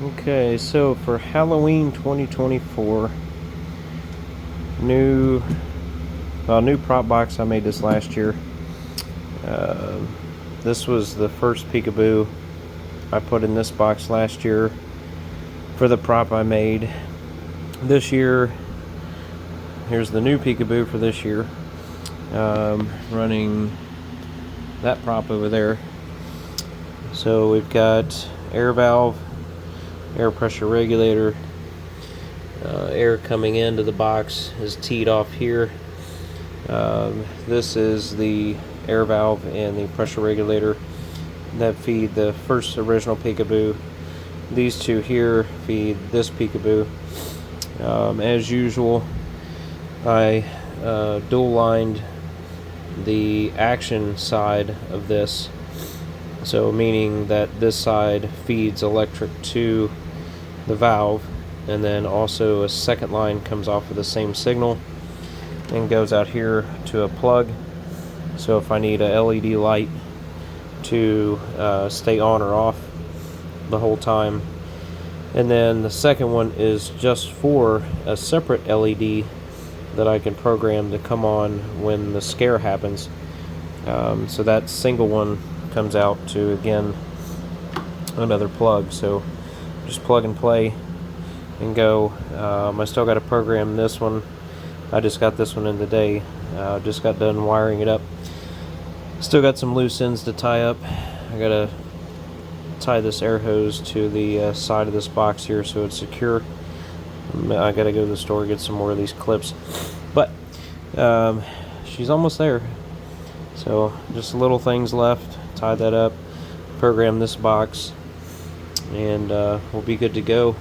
Okay, so for Halloween 2024, new prop box. I made this last year. Uh, this was the first Picoboo I put in this box last year for the prop I made. This year, here's the new Picoboo for this year, running that prop over there. So we've got air valve, air pressure regulator, air coming into the box is teed off here. This is the air valve and the pressure regulator that feed the first original Picoboo. These two here feed this Picoboo. As usual, I dual lined the action side of this, so meaning that this side feeds electric to the valve, and then also a second line comes off of the same signal and goes out here to a plug. So if I need a LED light to stay on or off the whole time. And then the second one is just for a separate LED that I can program to come on when the scare happens. So that single one comes out to, again, another plug. So just plug and play and go. I still got to program this one. I just got this one in today. Just got done wiring it up. Still got some loose ends to tie up. I gotta tie this air hose to the side of this box here so it's secure. I gotta go to the store and get some more of these clips, but she's almost there. So just little things left. Tie that up, program this box, and we'll be good to go.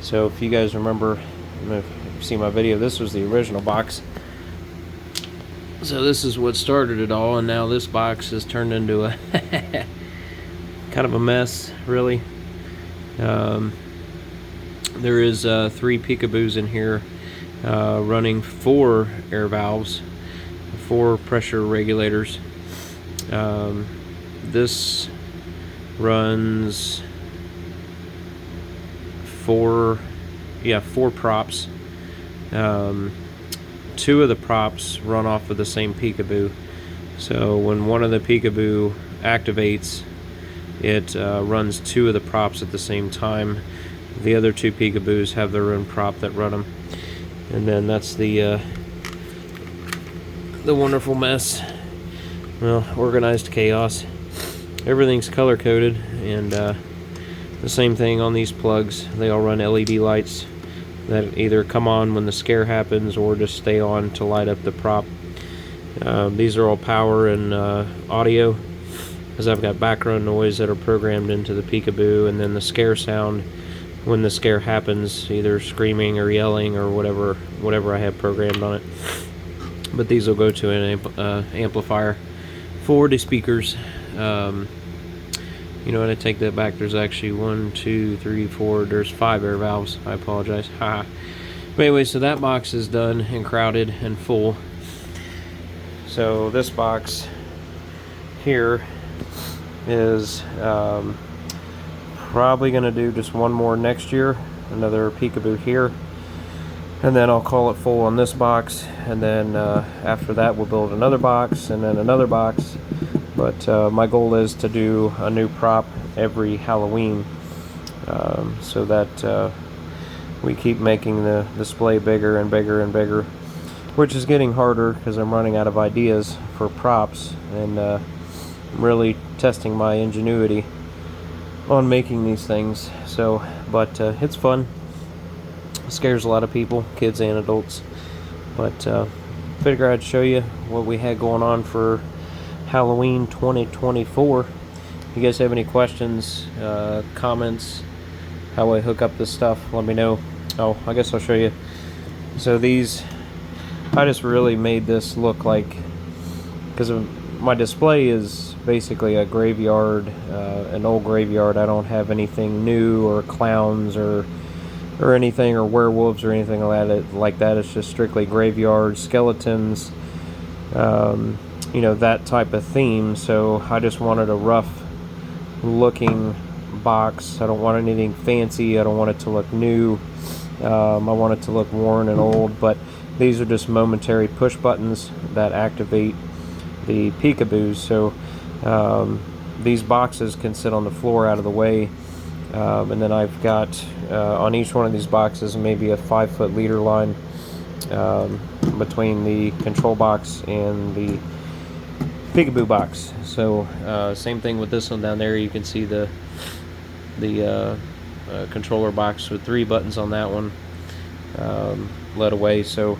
So if you guys remember, if you see my video, this was the original box. So this is what started it all, and now this box has turned into a kind of a mess, really. There is 3 Picoboos in here, running 4 air valves, 4 pressure regulators. This runs 4 props. 2 of the props run off of the same Picoboo. So when one of the Picoboo activates, it runs 2 of the props at the same time. The other 2 Picoboos have their own prop that run them. And then that's the wonderful mess. Well, organized chaos. Everything's color coded, and the same thing on these plugs. They all run LED lights that either come on when the scare happens or just stay on to light up the prop. These are all power and audio, because I've got background noise that are programmed into the Picoboo, and then the scare sound when the scare happens, either screaming or yelling or whatever I have programmed on it. But these will go to an amplifier. 40 speakers. You know what, I take that back. There's actually 1, 2, 3, 4. There's 5 air valves. I apologize. Haha. But anyway, so that box is done and crowded and full. So this box here is probably going to do just one more next year. Another Picoboo here. And then I'll call it full on this box. And then after that, we'll build another box and then another box. But my goal is to do a new prop every Halloween, so that we keep making the display bigger and bigger and bigger, which is getting harder because I'm running out of ideas for props, and really testing my ingenuity on making these things. So, but it's fun. It scares a lot of people, kids and adults. But figure I'd show you what we had going on for Halloween 2024. If you guys have any questions, comments, how I hook up this stuff, let me know. Oh, I guess I'll show you. So these, I just really made this look like, because my display is basically a graveyard, an old graveyard. I don't have anything new or clowns or anything, or werewolves or anything like that. It's just strictly graveyard, skeletons, you know, that type of theme. So I just wanted a rough looking box. I don't want anything fancy. I don't want it to look new. I want it to look worn and old, but these are just momentary push buttons that activate the Picoboos. So these boxes can sit on the floor out of the way, and then I've got on each one of these boxes maybe a 5-foot leader line between the control box and the Picoboo box. So same thing with this one down there. You can see the controller box with 3 buttons on that one, led away. So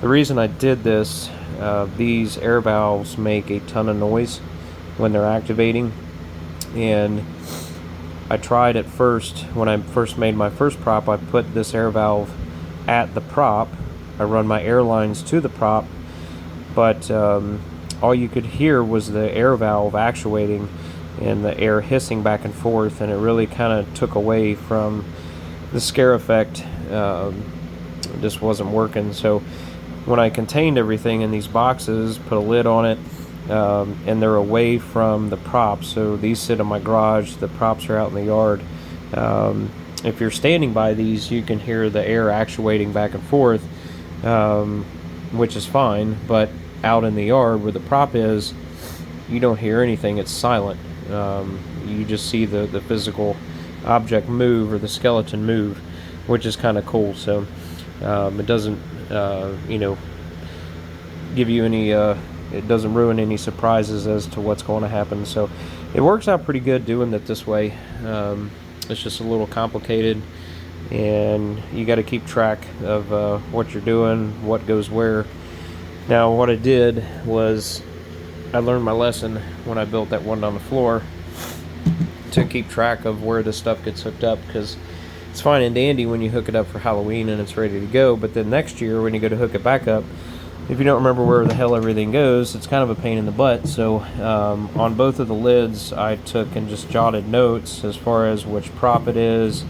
the reason I did this, these air valves make a ton of noise when they're activating, and I tried at first, when I first made my first prop, I put this air valve at the prop. I run my air lines to the prop, but all you could hear was the air valve actuating and the air hissing back and forth, and it really kind of took away from the scare effect. It just wasn't working. So when I contained everything in these boxes, put a lid on it, and they're away from the props, so these sit in my garage, the props are out in the yard. If you're standing by these, you can hear the air actuating back and forth, which is fine, but out in the yard where the prop is, you don't hear anything. It's silent. You just see the physical object move, or the skeleton move, which is kind of cool. So it doesn't give you any it doesn't ruin any surprises as to what's going to happen. So it works out pretty good doing it this way. It's just a little complicated, and you got to keep track of what you're doing, what goes where. Now what I did was I learned my lesson when I built that one on the floor, to keep track of where this stuff gets hooked up, because it's fine and dandy when you hook it up for Halloween and it's ready to go, but then next year when you go to hook it back up, if you don't remember where the hell everything goes, it's kind of a pain in the butt. So on both of the lids, I took and just jotted notes as far as which prop it is,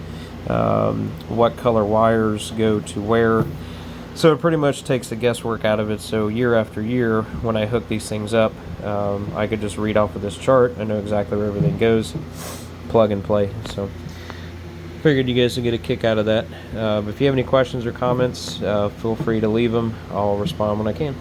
what color wires go to where. So it pretty much takes the guesswork out of it. So year after year, when I hook these things up, I could just read off of this chart. I know exactly where everything goes, plug and play. So figured you guys would get a kick out of that. If you have any questions or comments, feel free to leave them. I'll respond when I can.